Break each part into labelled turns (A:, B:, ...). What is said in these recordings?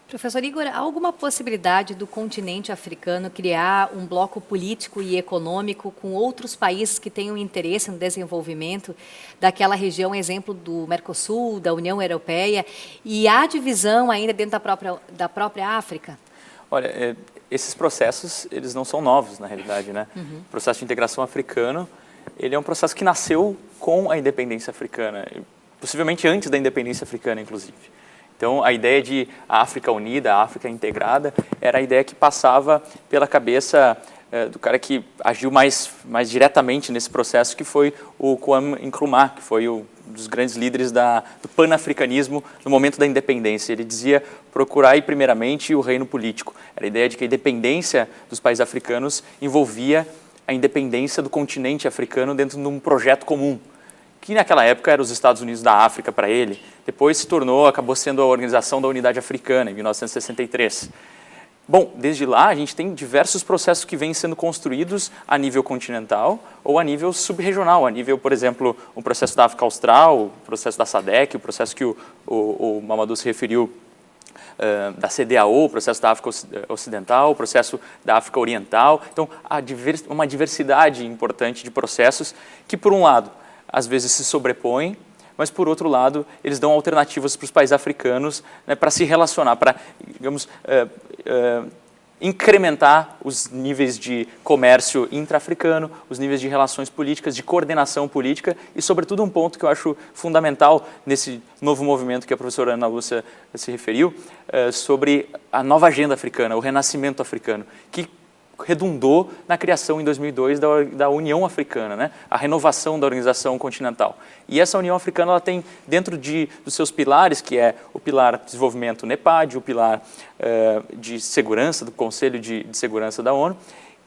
A: Professor Igor, há alguma possibilidade do continente africano criar um bloco político e econômico com outros países que tenham interesse no desenvolvimento daquela região, exemplo do Mercosul, da União Europeia, e há divisão ainda dentro da própria África?
B: Olha, esses processos, eles não são novos, na realidade, né? O processo de integração africano, ele é um processo que nasceu com a independência africana, possivelmente antes da independência africana, inclusive. Então, a ideia de a África unida, a África integrada, era a ideia que passava pela cabeça do cara que agiu mais diretamente nesse processo, que foi o Kwame Nkrumah, que foi um dos grandes líderes do panafricanismo no momento da independência. Ele dizia procurar, primeiramente, o reino político. Era a ideia de que a independência dos países africanos envolvia a independência do continente africano dentro de um projeto comum, que naquela época era os Estados Unidos da África para ele. Depois acabou sendo a Organização da Unidade Africana, em 1963. Bom, desde lá a gente tem diversos processos que vêm sendo construídos a nível continental ou a nível subregional, a nível, por exemplo, o processo da África Austral, o processo da SADC, o processo que o Mamadou se referiu da CDAO, o processo da África Ocidental, o processo da África Oriental. Então, há uma diversidade importante de processos que, por um lado, às vezes se sobrepõem, mas, por outro lado, eles dão alternativas para os países africanos, né, para se relacionar, para, digamos, incrementar os níveis de comércio intra-africano, os níveis de relações políticas, de coordenação política e, sobretudo, um ponto que eu acho fundamental nesse novo movimento que a professora Ana Lúcia se referiu, sobre a nova agenda africana, o renascimento africano, que redundou na criação em 2002 da União Africana, né? A renovação da organização continental. E essa União Africana ela tem dentro dos seus pilares, que é o pilar de desenvolvimento NEPAD, o pilar de segurança, do Conselho de Segurança da ONU,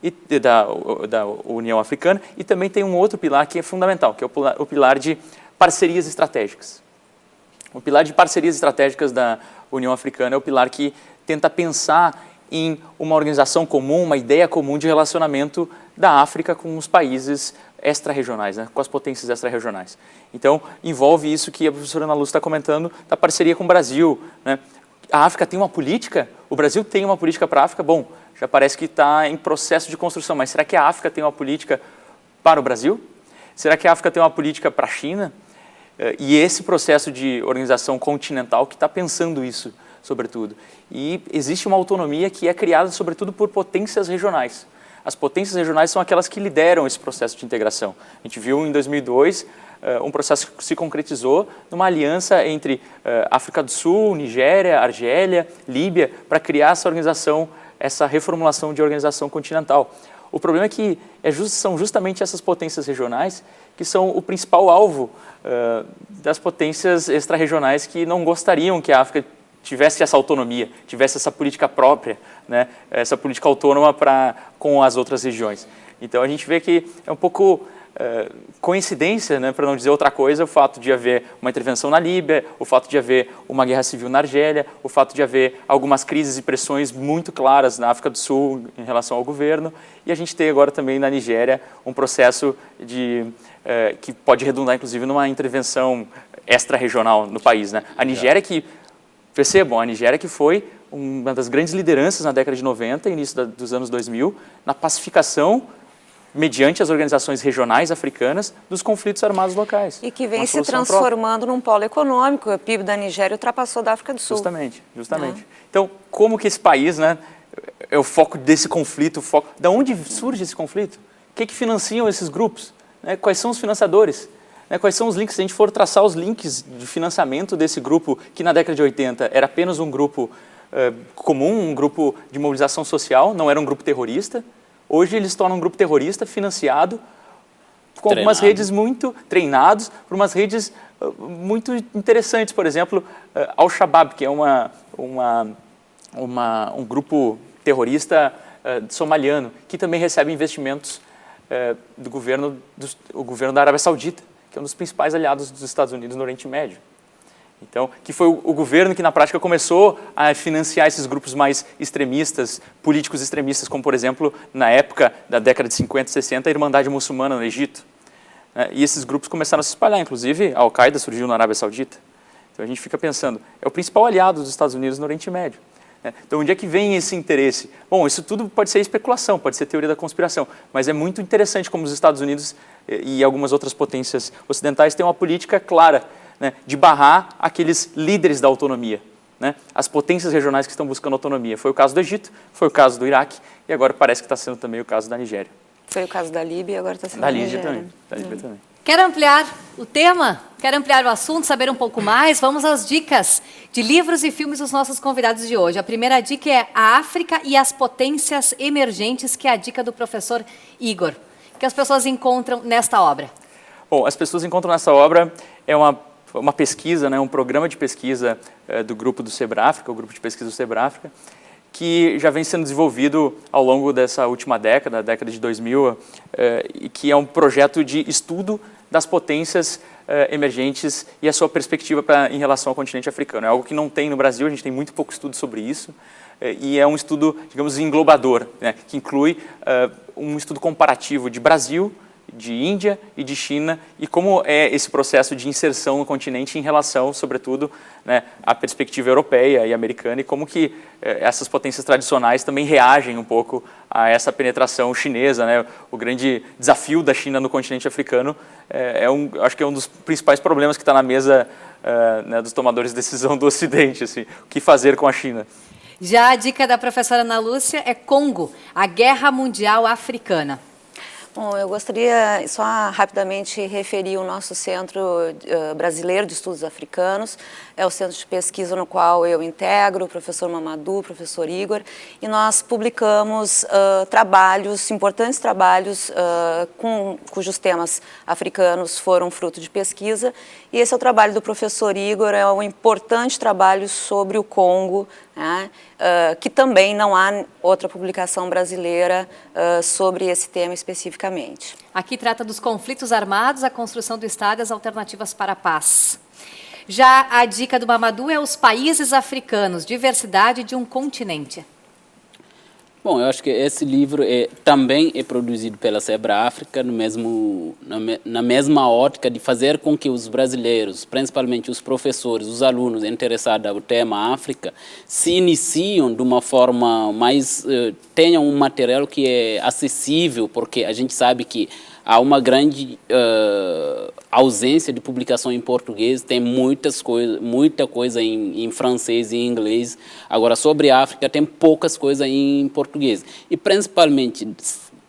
B: e da União Africana, e também tem um outro pilar que é fundamental, que é o pilar de parcerias estratégicas. O pilar de parcerias estratégicas da União Africana é o pilar que tenta pensar em uma organização comum, uma ideia comum de relacionamento da África com os países extra-regionais, né, com as potências extra-regionais. Então, envolve isso que a professora Ana Lúcia está comentando, da parceria com o Brasil, né? A África tem uma política? O Brasil tem uma política para a África? Bom, já parece que está em processo de construção, mas será que a África tem uma política para o Brasil? Será que a África tem uma política para a China? E esse processo de organização continental que está pensando isso, sobretudo. E existe uma autonomia que é criada, sobretudo, por potências regionais. As potências regionais são aquelas que lideram esse processo de integração. A gente viu em 2002 um processo que se concretizou numa aliança entre África do Sul, Nigéria, Argélia, Líbia, para criar essa organização, essa reformulação de organização continental. O problema é que são justamente essas potências regionais que são o principal alvo das potências extra-regionais que não gostariam que a África tivesse essa autonomia, tivesse essa política própria, né, essa política autônoma com as outras regiões. Então, a gente vê que é um pouco coincidência, né, para não dizer outra coisa, o fato de haver uma intervenção na Líbia, o fato de haver uma guerra civil na Argélia, o fato de haver algumas crises e pressões muito claras na África do Sul em relação ao governo, e a gente tem agora também na Nigéria um processo que pode redundar, inclusive, numa intervenção extra-regional no país, né? A Nigéria percebam, a Nigéria que foi uma das grandes lideranças na década de 90, início dos anos 2000, na pacificação, mediante as organizações regionais africanas, dos conflitos armados locais.
C: E que vem se transformando num polo econômico. O PIB da Nigéria ultrapassou da África do Sul.
B: Justamente. Então, como que esse país, né, é o foco desse conflito? Da onde surge esse conflito? O que financiam esses grupos? Né, quais são os financiadores? Quais são os links? Se a gente for traçar os links de financiamento desse grupo, que na década de 80 era apenas um grupo comum, um grupo de mobilização social, não era um grupo terrorista, hoje eles se tornam um grupo terrorista financiado com algumas redes muito treinados, por umas redes muito interessantes. Por exemplo, Al-Shabaab, que é um grupo terrorista somaliano, que também recebe investimentos do governo da Arábia Saudita, que é um dos principais aliados dos Estados Unidos no Oriente Médio. Então, que foi o governo que, na prática, começou a financiar esses grupos mais extremistas, políticos extremistas, como, por exemplo, na época da década de 50 e 60, a Irmandade Muçulmana no Egito. E esses grupos começaram a se espalhar, inclusive a Al-Qaeda surgiu na Arábia Saudita. Então, a gente fica pensando, é o principal aliado dos Estados Unidos no Oriente Médio. Então, onde é que vem esse interesse? Bom, isso tudo pode ser especulação, pode ser teoria da conspiração, mas é muito interessante como os Estados Unidos e algumas outras potências ocidentais têm uma política clara, né, de barrar aqueles líderes da autonomia, né, as potências regionais que estão buscando autonomia. Foi o caso do Egito, foi o caso do Iraque e agora parece que está sendo também o caso da Nigéria.
C: Foi o caso da Líbia e agora está sendo
B: Da
C: a
B: Líbia
C: Nigéria.
B: também. Da Líbia também.
A: Quer ampliar o tema? Quer ampliar o assunto, saber um pouco mais? Vamos às dicas de livros e filmes dos nossos convidados de hoje. A primeira dica é A África e as Potências Emergentes, que é a dica do professor Igor. O que as pessoas encontram nesta obra?
B: Bom, as pessoas encontram nessa obra uma pesquisa, né, um programa de pesquisa do grupo do Sebrafrica, o grupo de pesquisa do Sebrafrica, que já vem sendo desenvolvido ao longo dessa última década, a década de 2000, e que é um projeto de estudo das potências emergentes e a sua perspectiva em relação ao continente africano. É algo que não tem no Brasil, a gente tem muito pouco estudo sobre isso, e é um estudo, digamos, englobador, né, que inclui um estudo comparativo de Brasil, de Índia e de China, e como é esse processo de inserção no continente em relação, sobretudo, né, à perspectiva europeia e americana, e como que essas potências tradicionais também reagem um pouco a essa penetração chinesa, né? O grande desafio da China no continente africano acho que é um dos principais problemas que está na mesa né, dos tomadores de decisão do Ocidente, assim, o que fazer com a China.
A: Já a dica da professora Ana Lúcia é Congo, a Guerra Mundial Africana.
C: Bom, eu gostaria só rapidamente referir o nosso Centro Brasileiro de Estudos Africanos. É o centro de pesquisa no qual eu integro, o professor Mamadou, o professor Igor, e nós publicamos importantes trabalhos cujos temas africanos foram fruto de pesquisa. E esse é o trabalho do professor Igor, é um importante trabalho sobre o Congo, né, que também não há outra publicação brasileira sobre esse tema especificamente.
A: Aqui trata dos conflitos armados, a construção do Estado e as alternativas para a paz. Já a dica do Mamadou é os países africanos, diversidade de um continente.
D: Bom, eu acho que esse livro também é produzido pela Sebrafrica na mesma ótica de fazer com que os brasileiros, principalmente os professores, os alunos interessados no tema África, se iniciam de uma forma mais... tenham um material que é acessível, porque a gente sabe que há uma grande ausência de publicação em português, tem muita coisa em francês e em inglês. Agora, sobre a África, tem poucas coisas em português. E, principalmente,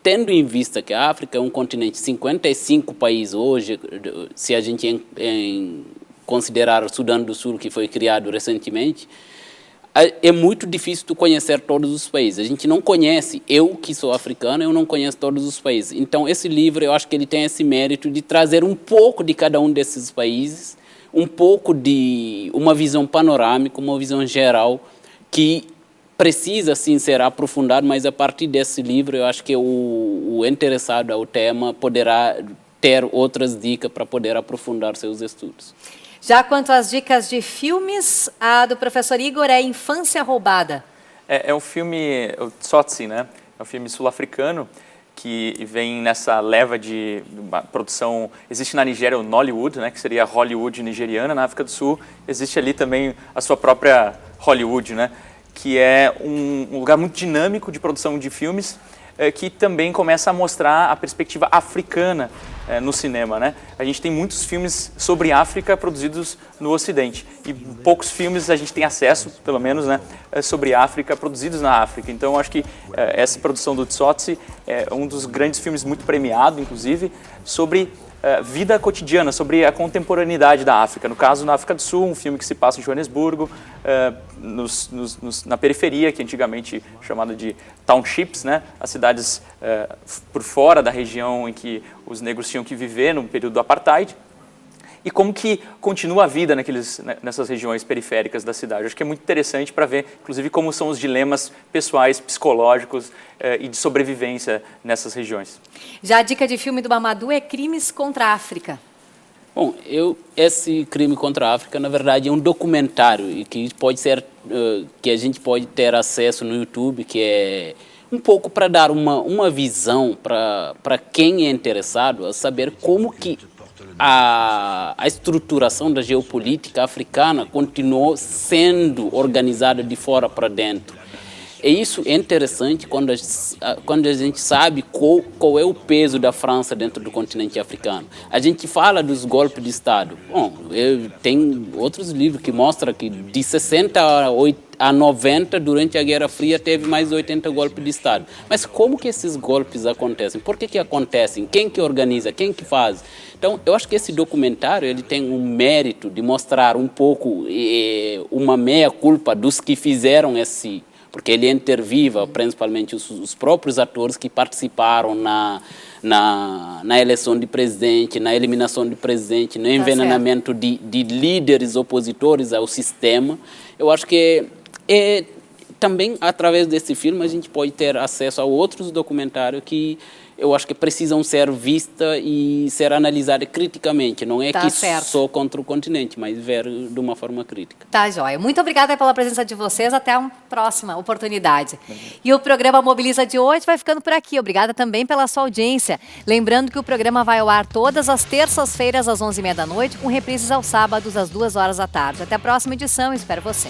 D: tendo em vista que a África é um continente, 55 países hoje, se a gente considerar o Sudão do Sul, que foi criado recentemente, é muito difícil tu conhecer todos os países. A gente não conhece, eu que sou africano, eu não conheço todos os países. Então, esse livro, eu acho que ele tem esse mérito de trazer um pouco de cada um desses países, um pouco de uma visão panorâmica, uma visão geral, que precisa, sim, ser aprofundado, mas a partir desse livro, eu acho que o interessado ao tema poderá ter outras dicas para poder aprofundar seus estudos.
A: Já quanto às dicas de filmes, a do professor Igor é Infância Roubada.
B: É um filme, o Tsotsi, né? É um filme sul-africano que vem nessa leva de uma produção... Existe na Nigéria o Nollywood, né? Que seria a Hollywood nigeriana. Na África do Sul existe ali também a sua própria Hollywood, né? Que é um lugar muito dinâmico de produção de filmes, que também começa a mostrar a perspectiva africana no cinema, né? A gente tem muitos filmes sobre África produzidos no Ocidente e poucos filmes a gente tem acesso, pelo menos, né, sobre África produzidos na África. Então, acho que essa produção do Tsotsi é um dos grandes filmes muito premiado, inclusive, sobre vida cotidiana, sobre a contemporaneidade da África. No caso, na África do Sul, um filme que se passa em Joanesburgo, na periferia, que antigamente chamada de townships, né? As cidades por fora da região em que os negros tinham que viver no período do apartheid, e como que continua a vida nessas regiões periféricas da cidade. Acho que é muito interessante para ver, inclusive, como são os dilemas pessoais, psicológicos e de sobrevivência nessas regiões.
A: Já a dica de filme do Mamadou é Crimes contra a África.
D: Bom, esse Crime contra a África, na verdade, é um documentário e que pode ser, que a gente pode ter acesso no YouTube, que é um pouco para dar uma visão para quem é interessado a saber como que a estruturação da geopolítica africana continuou sendo organizada de fora para dentro. E isso é interessante quando a gente sabe qual é o peso da França dentro do continente africano. A gente fala dos golpes de Estado. Bom, tem outros livros que mostram que de 60 a 90, durante a Guerra Fria, teve mais de 80 golpes de Estado. Mas como que esses golpes acontecem? Por que acontecem? Quem que organiza? Quem que faz? Então, eu acho que esse documentário ele tem um mérito de mostrar um pouco uma meia-culpa dos que fizeram esse... Porque ele interviva, principalmente, os próprios atores que participaram na eleição de presidente, na eliminação de presidente, no envenenamento de líderes opositores ao sistema. Eu acho que também, através desse filme, a gente pode ter acesso a outros documentários que eu acho que precisam ser vistas e ser analisadas criticamente. Não é que só contra o continente, mas ver de uma forma crítica.
A: Tá, joia. Muito obrigada pela presença de vocês. Até uma próxima oportunidade. E o programa Mobiliza de hoje vai ficando por aqui. Obrigada também pela sua audiência. Lembrando que o programa vai ao ar todas as terças-feiras às 11h30 da noite, com reprises aos sábados às 2h da tarde. Até a próxima edição. Espero você.